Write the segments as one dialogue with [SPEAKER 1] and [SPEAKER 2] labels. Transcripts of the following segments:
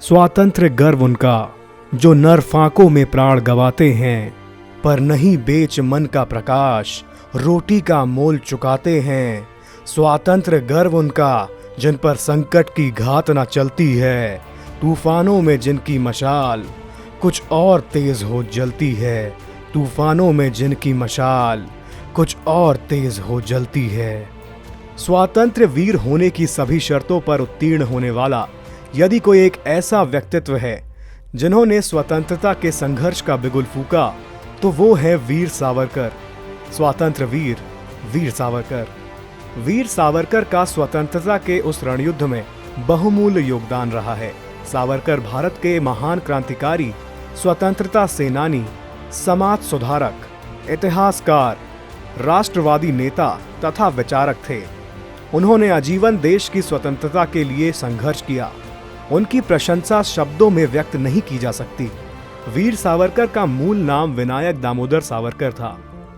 [SPEAKER 1] स्वातंत्र्य गर्व उनका जो नर फांकों में प्राण गवाते हैं, पर नहीं बेच मन का प्रकाश, रोटी का मोल चुकाते हैं। स्वातंत्र्य गर्व उनका जिन पर संकट की घात न चलती है, तूफानों में जिनकी मशाल कुछ और तेज हो जलती है। तूफानों में जिनकी मशाल कुछ और तेज हो जलती है। स्वातंत्र्य वीर होने की सभी शर्तों पर उत्तीर्ण होने वाला यदि कोई एक ऐसा व्यक्तित्व है जिन्होंने स्वतंत्रता के संघर्ष का बिगुल फूका, तो वो है वीर सावरकर। स्वातंत्र्य वीर वीर सावरकर। वीर सावरकर का स्वतंत्रता के उस रणयुद्ध में बहुमूल्य योगदान रहा है। सावरकर भारत के महान क्रांतिकारी, स्वतंत्रता सेनानी, समाज सुधारक, इतिहासकार, राष्ट्रवादी नेता तथा विचारक थे। उन्होंने आजीवन देश की स्वतंत्रता के लिए संघर्ष किया। उनकी प्रशंसा शब्दों में व्यक्त नहीं की जा सकती। वीर सावरकर का मूल नाम विनायक दामोदर सावरकर था।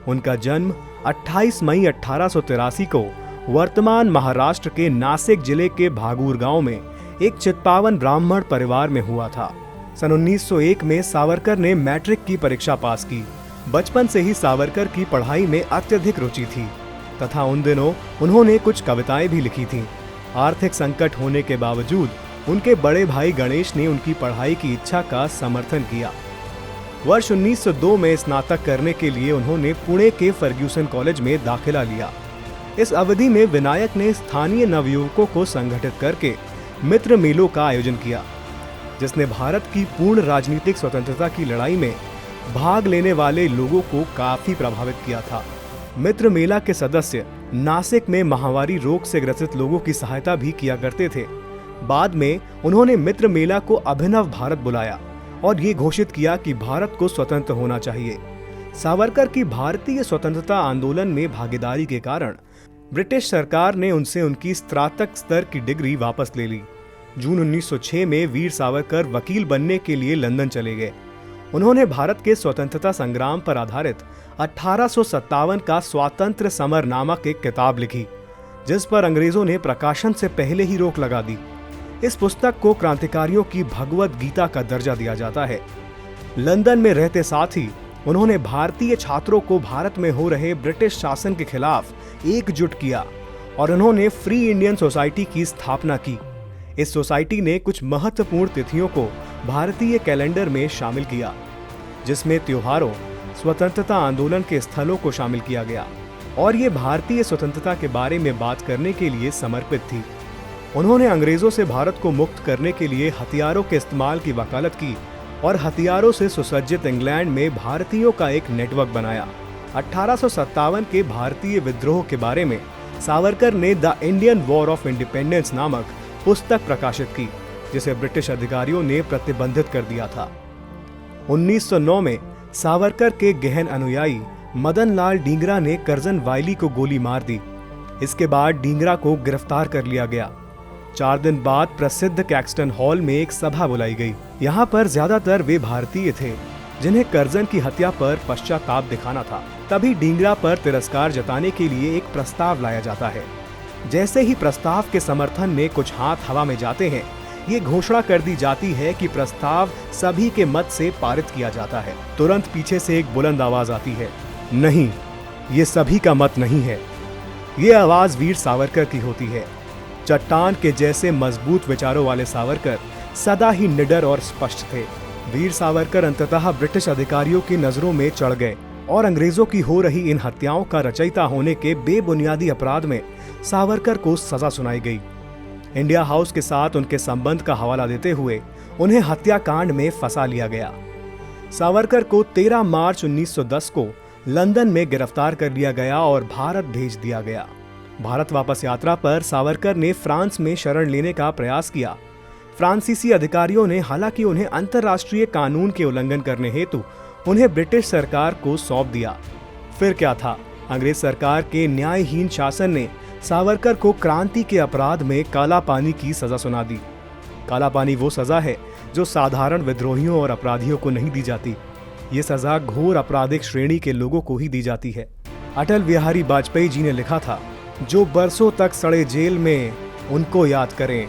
[SPEAKER 1] उनका जन्म 28 मई 1883 को वर्तमान महाराष्ट्र के नासिक जिले के भागूर गांव में एक चित्पावन ब्राह्मण परिवार में हुआ था। सन 1901 में सावरकर ने मैट्रिक की परीक्षा पास की। बचपन से ही सावरकर की पढ़ाई में अत्यधिक रुचि थी तथा उन दिनों उन्होंने कुछ कविताएं भी लिखी थीं। आर्थिक संकट होने के बावजूद उनके बड़े भाई गणेश ने उनकी पढ़ाई की इच्छा का समर्थन किया। वर्ष 1902 में स्नातक करने के लिए उन्होंने पुणे के फर्ग्यूसन कॉलेज में दाखिला लिया। इस अवधि में विनायक ने स्थानीय नवयुवकों को संगठित करके मित्र मेलों का आयोजन किया, जिसने भारत की पूर्ण राजनीतिक स्वतंत्रता की लड़ाई में भाग लेने वाले लोगों को काफी प्रभावित किया था। मित्र मेला के सदस्य नासिक में महामारी रोग से ग्रसित लोगों की सहायता भी किया करते थे। बाद में उन्होंने मित्र मेला को अभिनव भारत बुलाया और ये घोषित किया कि भारत को स्वतंत्र होना चाहिए। सावरकर की भारतीय स्वतंत्रता आंदोलन में भागीदारी के कारण ब्रिटिश सरकार ने उनसे उनकी स्नातक स्तर की डिग्री वापस ले ली। जून 1906 में वीर सावरकर वकील बनने के लिए लंदन चले गए। उन्होंने भारत के स्वतंत्रता संग्राम पर आधारित 1857 का स्वातंत्र्य समर नामक एक किताब लिखी, जिस पर अंग्रेजों ने प्रकाशन से पहले ही रोक लगा दी। इस पुस्तक को क्रांतिकारियों की भगवत गीता का दर्जा दिया जाता है। लंदन में रहते साथ ही उन्होंने भारतीय छात्रों को भारत में हो रहे ब्रिटिश शासन के खिलाफ एकजुट किया और उन्होंने फ्री इंडियन सोसाइटी की स्थापना की। इस सोसाइटी ने कुछ महत्वपूर्ण तिथियों को भारतीय कैलेंडर में शामिल किया, जिसमें त्योहारों, स्वतंत्रता आंदोलन के स्थलों को शामिल किया गया और ये भारतीय स्वतंत्रता के बारे में बात करने के लिए समर्पित थी। उन्होंने अंग्रेजों से भारत को मुक्त करने के लिए हथियारों के इस्तेमाल की वकालत की और हथियारों से सुसज्जित इंग्लैंड में भारतीयों का एक नेटवर्क बनाया। 1857 के भारतीय विद्रोह के बारे में सावरकर ने the Indian war of independence नामक पुस्तक प्रकाशित की, जिसे ब्रिटिश अधिकारियों ने प्रतिबंधित कर दिया था। 1909 में सावरकर के गहन अनुयायी मदन लाल डींगरा ने कर्जन वाइली को गोली मार दी। इसके बाद डींगरा को गिरफ्तार कर लिया गया। 4 दिन बाद प्रसिद्ध कैक्सटन हॉल में एक सभा बुलाई गई। यहाँ पर ज्यादातर वे भारतीय थे जिन्हें कर्जन की हत्या पर पश्चाताप दिखाना था। तभी डींगरा पर तिरस्कार जताने के लिए एक प्रस्ताव लाया जाता है। जैसे ही प्रस्ताव के समर्थन में कुछ हाथ हवा में जाते हैं, ये घोषणा कर दी जाती है कि प्रस्ताव सभी के मत से पारित किया जाता है। तुरंत पीछे से एक बुलंद आवाज आती है, नहीं, ये सभी का मत नहीं है। ये आवाज वीर सावरकर की होती है। चट्टान के जैसे मजबूत विचारों वाले सावरकर सदा ही निडर और स्पष्ट थे। वीर सावरकर अंततः ब्रिटिश अधिकारियों की नजरों में चढ़ गए और अंग्रेजों की हो रही इन हत्याओं का रचयिता होने के बेबुनियादी अपराध में सावरकर को सजा सुनाई गई। इंडिया हाउस के साथ उनके संबंध का हवाला देते हुए उन्हें हत्याकांड में फंसा लिया गया। सावरकर को 13 मार्च 1910 को लंदन में गिरफ्तार कर लिया गया और भारत भेज दिया गया। भारत वापस यात्रा पर सावरकर ने फ्रांस में शरण लेने का प्रयास किया। फ्रांसीसी अधिकारियों ने हालांकि उन्हें अंतर्राष्ट्रीय कानून के उल्लंघन करने हेतु उन्हें ब्रिटिश सरकार को सौंप दिया। फिर क्या था, अंग्रेज सरकार के न्यायहीन शासन ने सावरकर को क्रांति के अपराध में काला पानी की सजा सुना दी। काला पानी वो सजा है जो साधारण विद्रोहियों और अपराधियों को नहीं दी जाती। ये सजा घोर आपराधिक श्रेणी के लोगों को ही दी जाती है। अटल बिहारी वाजपेयी जी ने लिखा था, जो बरसों तक सड़े जेल में उनको याद करें,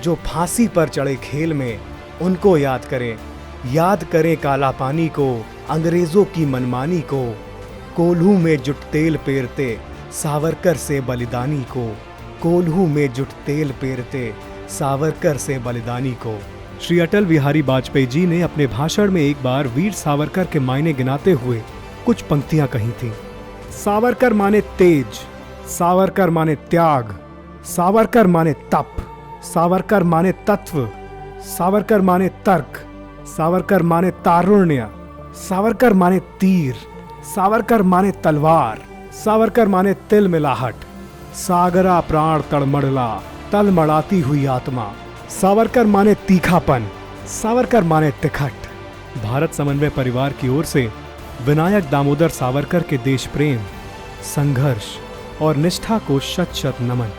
[SPEAKER 1] जो फांसी पर चढ़े खेल में उनको याद करें काला पानी को, अंग्रेजों की मनमानी को। कोल्हू में जुट तेल पेरते सावरकर से बलिदानी को, कोल्हू में जुट तेल पेरते सावरकर से बलिदानी को। श्री अटल बिहारी वाजपेयी जी ने अपने भाषण में एक बार वीर सावरकर के मायने गिनाते हुए कुछ पंक्तियां कही थीं। सावरकर माने तेज, सावरकर माने त्याग, सावरकर माने तप, सावरकर माने तत्व, सावरकर माने तर्क, सावरकर माने तारुण्य, सावरकर माने तीर, सावरकर माने तलवार, सावरकर माने तिल मिलाहट, सागरा प्राण तड़मड़ला, तलमड़ाती हुई आत्मा। सावरकर माने तीखापन, सावरकर माने तिखट। भारत समन्वय परिवार की ओर से विनायक दामोदर सावरकर के देश प्रेम, संघर्ष और निष्ठा को शत शत नमन।